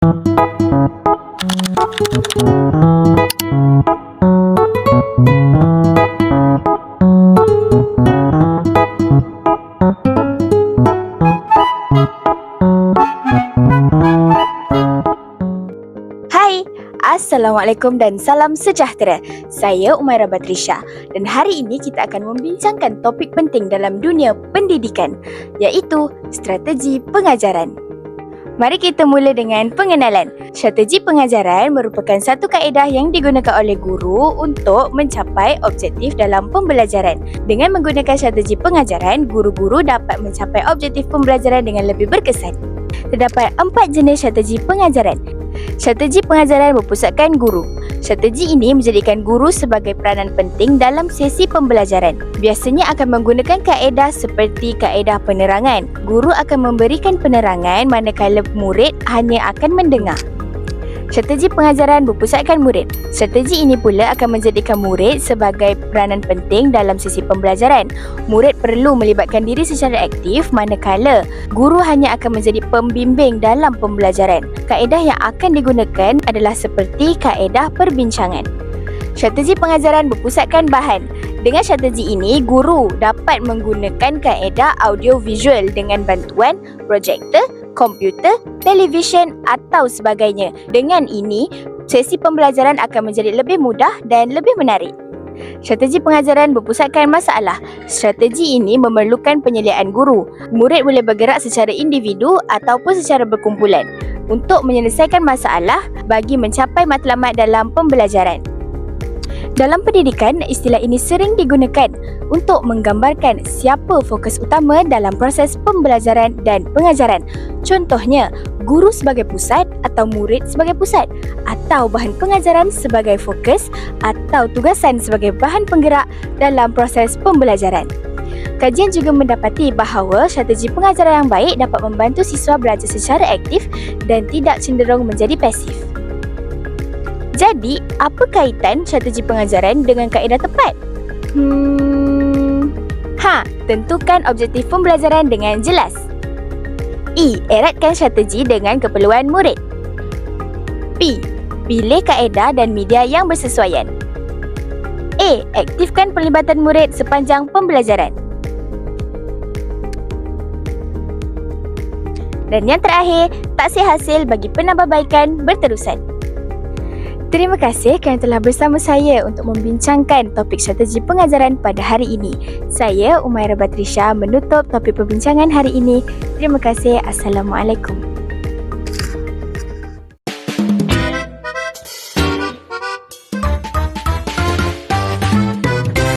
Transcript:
Hai, Assalamualaikum dan salam sejahtera. Saya Umairah Batrisha dan hari ini kita akan membincangkan topik penting dalam dunia pendidikan, iaitu strategi pengajaran. Mari kita mula dengan pengenalan. Strategi pengajaran merupakan satu kaedah yang digunakan oleh guru untuk mencapai objektif dalam pembelajaran. Dengan menggunakan strategi pengajaran, guru-guru dapat mencapai objektif pembelajaran dengan lebih berkesan. Terdapat 4 jenis strategi pengajaran. Strategi pengajaran berpusatkan guru. Strategi ini menjadikan guru sebagai peranan penting dalam sesi pembelajaran. Biasanya akan menggunakan kaedah seperti kaedah penerangan. Guru akan memberikan penerangan manakala murid hanya akan mendengar. Strategi pengajaran berpusatkan murid. Strategi ini pula akan menjadikan murid sebagai peranan penting dalam sesi pembelajaran. Murid perlu melibatkan diri secara aktif manakala guru hanya akan menjadi pembimbing dalam pembelajaran. Kaedah yang akan digunakan adalah seperti kaedah perbincangan. Strategi pengajaran berpusatkan bahan. Dengan strategi ini, guru dapat menggunakan kaedah audio visual dengan bantuan projektor, komputer, televisyen atau sebagainya. Dengan ini, sesi pembelajaran akan menjadi lebih mudah dan lebih menarik. Strategi pengajaran berpusatkan masalah. Strategi ini memerlukan penyediaan guru. Murid boleh bergerak secara individu ataupun secara berkumpulan untuk menyelesaikan masalah bagi mencapai matlamat dalam pembelajaran. Dalam pendidikan, istilah ini sering digunakan untuk menggambarkan siapa fokus utama dalam proses pembelajaran dan pengajaran. Contohnya, guru sebagai pusat atau murid sebagai pusat, atau bahan pengajaran sebagai fokus atau tugasan sebagai bahan penggerak dalam proses pembelajaran. Kajian juga mendapati bahawa strategi pengajaran yang baik dapat membantu siswa belajar secara aktif dan tidak cenderung menjadi pasif. Jadi, apa kaitan strategi pengajaran dengan kaedah tepat? Tentukan objektif pembelajaran dengan jelas. E. Eratkan strategi dengan keperluan murid. P. Pilih kaedah dan media yang bersesuaian. A. Aktifkan perlibatan murid sepanjang pembelajaran. Dan yang terakhir, taksir hasil bagi penambahbaikan berterusan. Terima kasih kerana telah bersama saya untuk membincangkan topik strategi pengajaran pada hari ini. Saya Umairah Batrisha menutup topik perbincangan hari ini. Terima kasih. Assalamualaikum.